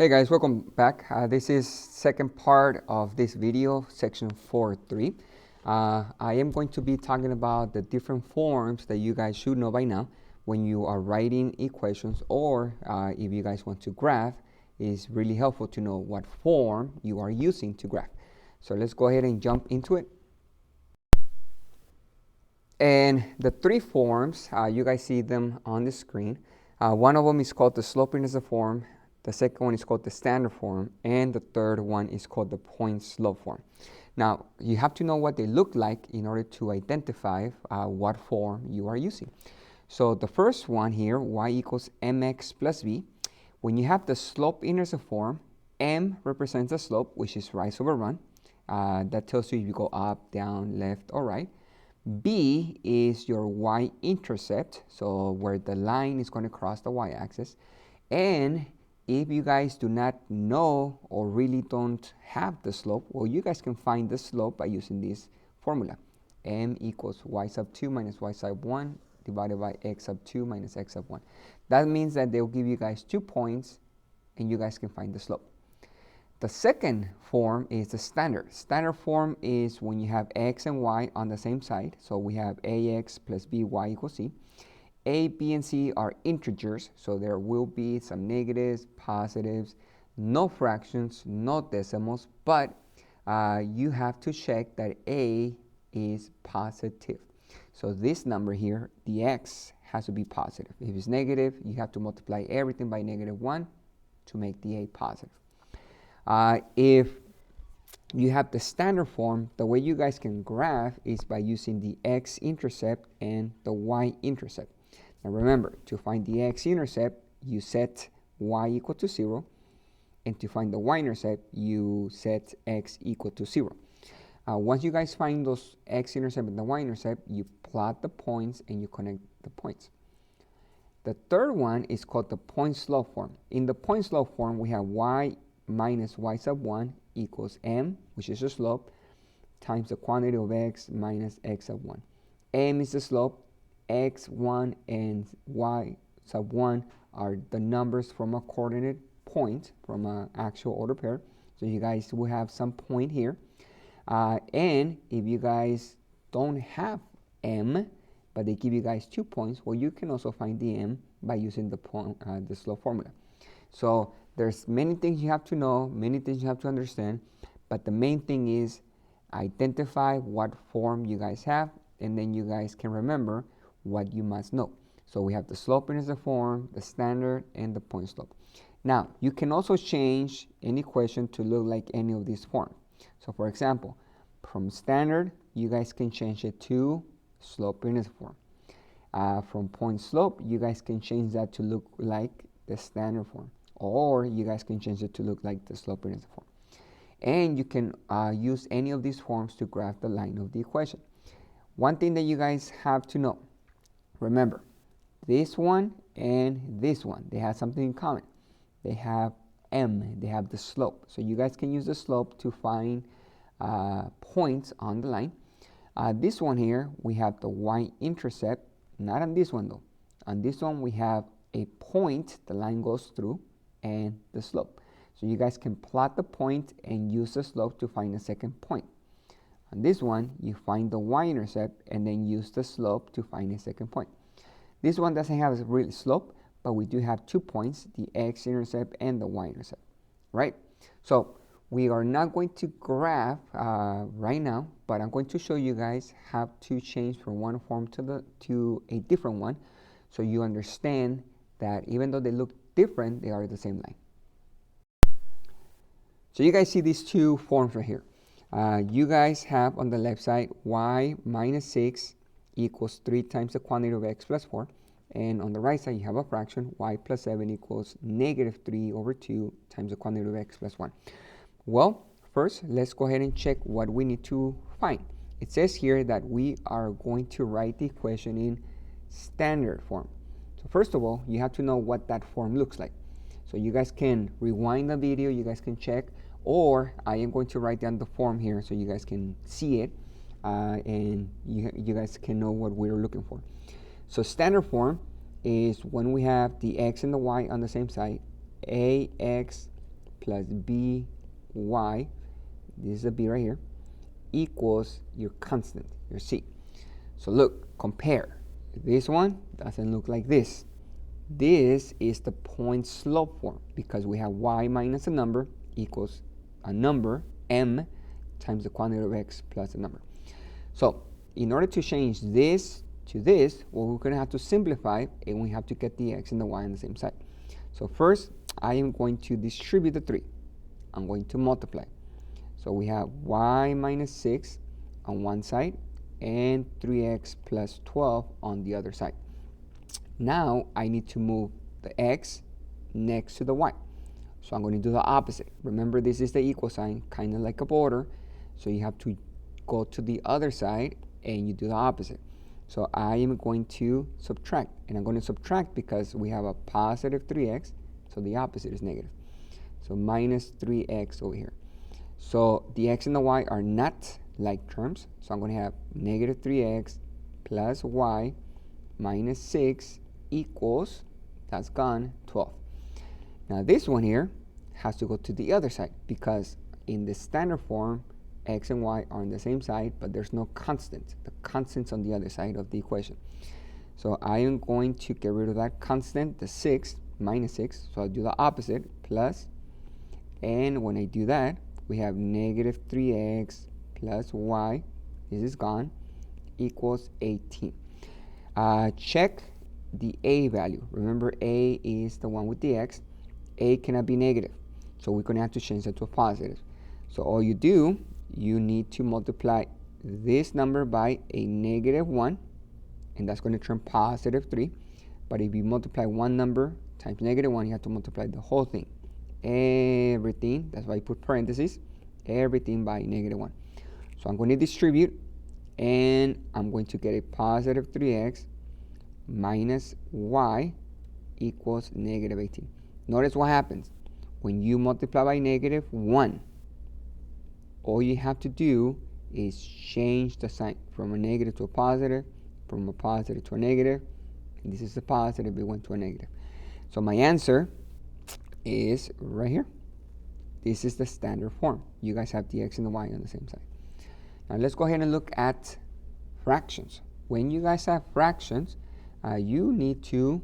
Hey guys, welcome back. This is second part of this video, section 4.3. I am going to be talking about the different forms that you guys should know by now when you are writing equations, or if you guys want to graph. It's really helpful to know what form you are using to graph. So let's go ahead and jump into it. And the three forms, you guys see them on the screen. One of them is called the slope intercept form. The second one is called the standard form, and the third one is called the point slope form. Now, you have to know what they look like in order to identify what form you are using. So the first one here, y equals mx plus b. When you have the slope intercept form, m represents the slope, which is rise over run. That tells you if you go up, down, left, or right. B is your y-intercept, so where the line is going to cross the y-axis. And if you guys do not know or really don't have the slope, well, you guys can find the slope by using this formula. M equals y sub 2 minus y sub 1 divided by x sub 2 minus x sub 1. That means that they'll give you guys 2 points and you guys can find the slope. The second form is the standard. Standard form is when you have x and y on the same side. So we have ax plus by equals c. A, b, and c are integers, so there will be some negatives, positives, no fractions, no decimals, but you have to check that a is positive. So this number here, the x, has to be positive. If it's negative, you have to multiply everything by -1 to make the a positive. If you have the standard form, the way you guys can graph is by using the x-intercept and the y-intercept. Now remember, to find the x-intercept, you set y equal to 0. And to find the y-intercept, you set x equal to 0. Once you guys find those x-intercept and the y-intercept, you plot the points and you connect the points. The third one is called the point slope form. In the point slope form, we have y minus y sub 1 equals m, which is the slope, times the quantity of x minus x sub 1. M is the slope. X1 and y sub 1 are the numbers from a coordinate point, from an actual order pair. So you guys will have some point here. And if you guys don't have m, but they give you guys 2 points, well, you can also find the m by using the slope formula. So there's many things you have to know, many things you have to understand, but the main thing is identify what form you guys have, and then you guys can remember what you must know. So we have the slope intercept form, the standard, and the point slope. Now, you can also change any equation to look like any of these forms. So for example, from standard, you guys can change it to slope intercept form. From point slope, you guys can change that to look like the standard form, or you guys can change it to look like the slope intercept form. And you can use any of these forms to graph the line of the equation. One thing that you guys have to know, remember, this one and this one, they have something in common. They have m, they have the slope. So you guys can use the slope to find points on the line. This one here, we have the y-intercept. Not on this one though. On this one, we have a point the line goes through and the slope. So you guys can plot the point and use the slope to find the second point. On this one, you find the y-intercept and then use the slope to find the second point. This one doesn't have a real slope, but we do have 2 points, the x-intercept and the y-intercept, right? So we are not going to graph right now, but I'm going to show you guys how to change from one form to a different one, so you understand that even though they look different, they are the same line. So you guys see these two forms right here. You guys have on the left side y minus 6 equals 3 times the quantity of x plus 4. And on the right side, you have a fraction, y plus 7 equals -3 over 2 times the quantity of x plus 1. Well, first, let's go ahead and check what we need to find. It says here that we are going to write the equation in standard form. So first of all, you have to know what that form looks like. So you guys can rewind the video, you guys can check, or I am going to write down the form here so you guys can see it, and you guys can know what we're looking for. So standard form is when we have the x and the y on the same side, ax plus by, this is a b right here, equals your constant, your c. So look, compare. This one doesn't look like this. This is the point slope form because we have y minus a number equals a number, m, times the quantity of x plus a number. So in order to change this to this, well, we're going to have to simplify, and we have to get the x and the y on the same side. So first, I am going to distribute the 3. I'm going to multiply. So we have y minus 6 on one side and 3x plus 12 on the other side. Now I need to move the x next to the y. So I'm going to do the opposite. Remember, this is the equal sign, kind of like a border. So you have to go to the other side and you do the opposite. So I am going to subtract, and I'm going to subtract because we have a positive 3x, so the opposite is negative. So minus 3x over here. So the x and the y are not like terms, so I'm going to have negative 3x plus y minus 6 equals, that's gone, 12. Now this one here has to go to the other side because in the standard form, x and y are on the same side, but there's no constant. The constant's on the other side of the equation. So I am going to get rid of that constant, the 6, minus 6. So I'll do the opposite, plus. And when I do that, we have negative 3x plus y, this is gone, equals 18. Check the a value. Remember, a is the one with the x. A cannot be negative, so we're going to have to change that to a positive. So all you do, you need to multiply this number by a negative 1, and that's going to turn positive 3. But if you multiply one number times negative 1, you have to multiply the whole thing. Everything, that's why I put parentheses, everything by negative 1. So I'm going to distribute, and I'm going to get a positive 3x minus y equals negative 18. Notice what happens. When you multiply by negative 1, all you have to do is change the sign from a negative to a positive, from a positive to a negative, and this is a positive, it went to a negative. So my answer is right here. This is the standard form. You guys have the x and the y on the same side. Now let's go ahead and look at fractions. When you guys have fractions, you need to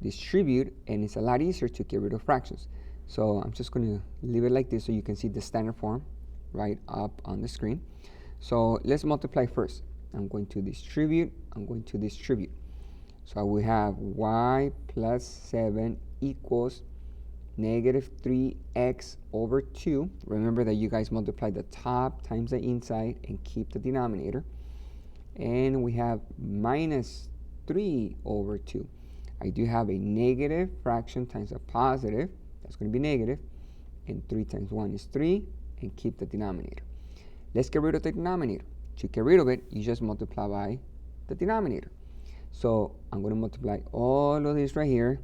distribute, and it's a lot easier to get rid of fractions. So I'm just going to leave it like this so you can see the standard form right up on the screen. So let's multiply first. I'm going to distribute, I'm going to distribute. So we have y plus 7 equals negative 3x over 2. Remember that you guys multiply the top times the inside and keep the denominator. And we have minus 3 over 2. I do have a negative fraction times a positive. That's going to be negative. And 3 times 1 is 3. And keep the denominator. Let's get rid of the denominator. To get rid of it, you just multiply by the denominator. So I'm going to multiply all of this right here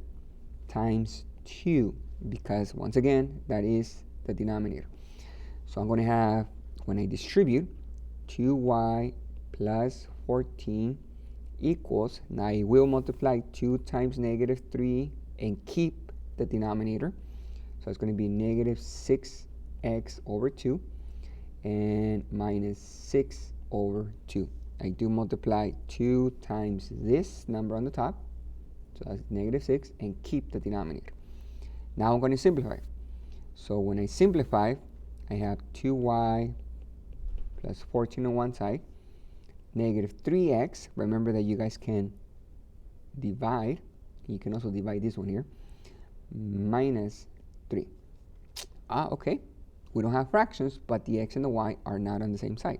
times 2, because once again, that is the denominator. So I'm going to have, when I distribute, 2y plus 14 equals, now I will multiply 2 times negative 3 and keep the denominator. So it's going to be negative 6x over 2 and minus 6 over 2. I do multiply 2 times this number on the top, so that's negative 6, and keep the denominator. Now I'm going to simplify. So when I simplify, I have 2y plus 14 on one side, negative 3x. Remember that you guys can divide. You can also divide this one here, minus 3. Okay. We don't have fractions, but the x and the y are not on the same side.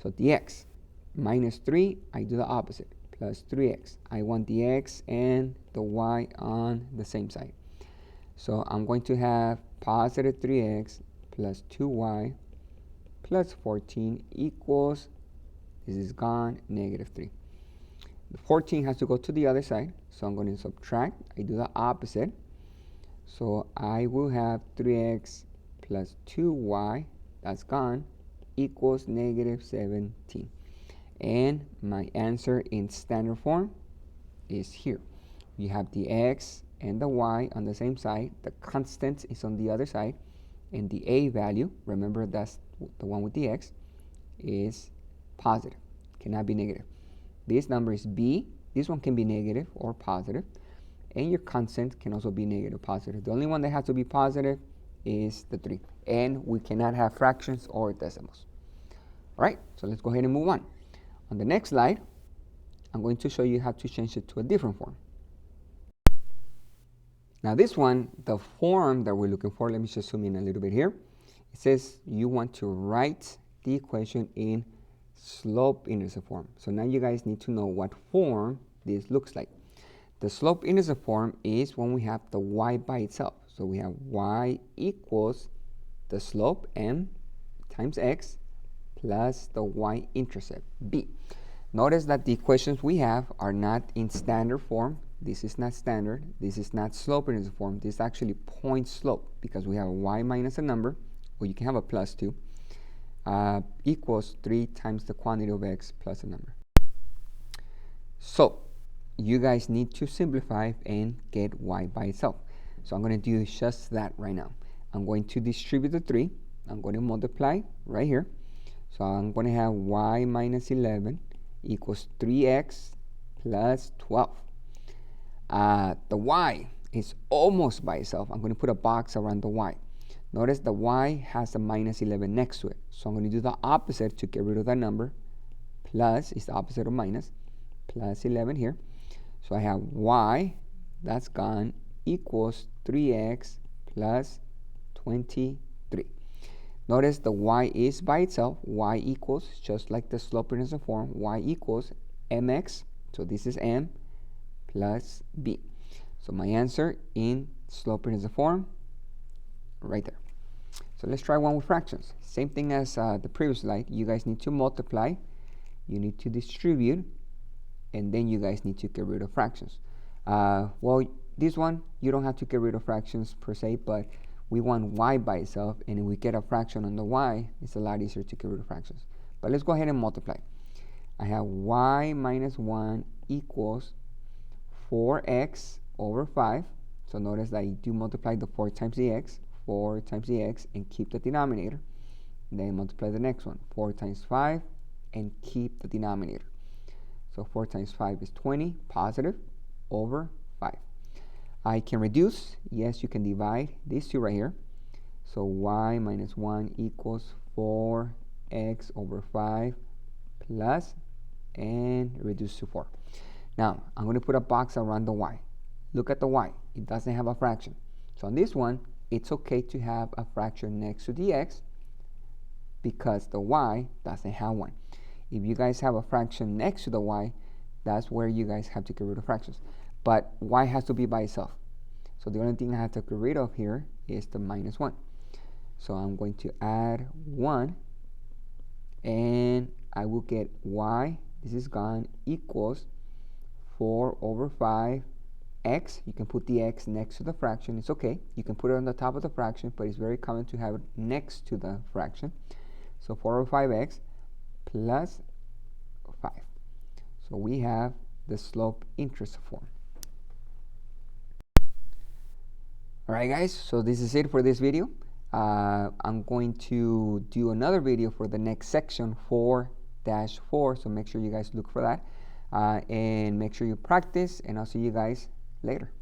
So the x minus 3, I do the opposite, plus 3x. I want the x and the y on the same side. So I'm going to have positive 3x plus 2y plus 14 equals, this is gone, negative 3. The 14 has to go to the other side, so I'm going to subtract. I do the opposite. So I will have 3x plus 2y, that's gone, equals negative 17. And my answer in standard form is here. You have the x and the y on the same side. The constant is on the other side. and the a value, remember that's the one with the x, is positive, cannot be negative. This number is b, this one can be negative or positive, and your constant can also be negative or positive. The only one that has to be positive is the 3, and we cannot have fractions or decimals. All right, so let's go ahead and move on. On the next slide, I'm going to show you how to change it to a different form. Now this one, the form that we're looking for, let me just zoom in a little bit here. It says you want to write the equation in slope-intercept form. So now you guys need to know what form this looks like. The slope-intercept form is when we have the y by itself. So we have y equals the slope m times x plus the y-intercept b. Notice that the equations we have are not in standard form. This is not standard. This is not slope-intercept form. This is actually point slope because we have a y minus a number, or you can have a plus 2, equals 3 times the quantity of x plus a number. So you guys need to simplify and get y by itself. So I'm going to do just that right now. I'm going to distribute the 3. I'm going to multiply right here. So I'm going to have y minus 11 equals 3x plus 12. The y is almost by itself. I'm going to put a box around the y. Notice the y has a minus 11 next to it. So I'm going to do the opposite to get rid of that number. Plus is the opposite of minus. Plus 11 here. So I have y, that's gone, equals 3x plus 23. Notice the y is by itself. Y equals, just like the slope-intercept form, y equals mx. So this is m plus b. So my answer in slope-intercept form, right there. So let's try one with fractions. Same thing as the previous slide. You guys need to multiply. You need to distribute. And then you guys need to get rid of fractions. Well, this one, you don't have to get rid of fractions per se, but we want y by itself, and if we get a fraction on the y, it's a lot easier to get rid of fractions. But let's go ahead and multiply. I have y minus 1 equals 4x over 5. So notice that you do multiply the 4 times the x, 4 times the x, and keep the denominator. Then multiply the next one, 4 times 5, and keep the denominator. So 4 times 5 is 20, positive, over 5. I can reduce. Yes, you can divide these two right here. So y minus 1 equals 4x over 5 plus, and reduce to 4. Now, I'm going to put a box around the y. Look at the y. It doesn't have a fraction. So on this one, it's okay to have a fraction next to the x because the y doesn't have one. If you guys have a fraction next to the y, that's where you guys have to get rid of fractions. But y has to be by itself. So the only thing I have to get rid of here is the minus 1. So I'm going to add 1, and I will get y, this is gone, equals 4 over 5 x. You can put the x next to the fraction. It's okay. You can put it on the top of the fraction, but it's very common to have it next to the fraction. So 4 over 5x plus 5. So we have the slope-intercept form. Alright guys, so this is it for this video. I'm going to do another video for the next section, 4-4, so make sure you guys look for that. And make sure you practice, and I'll see you guys later.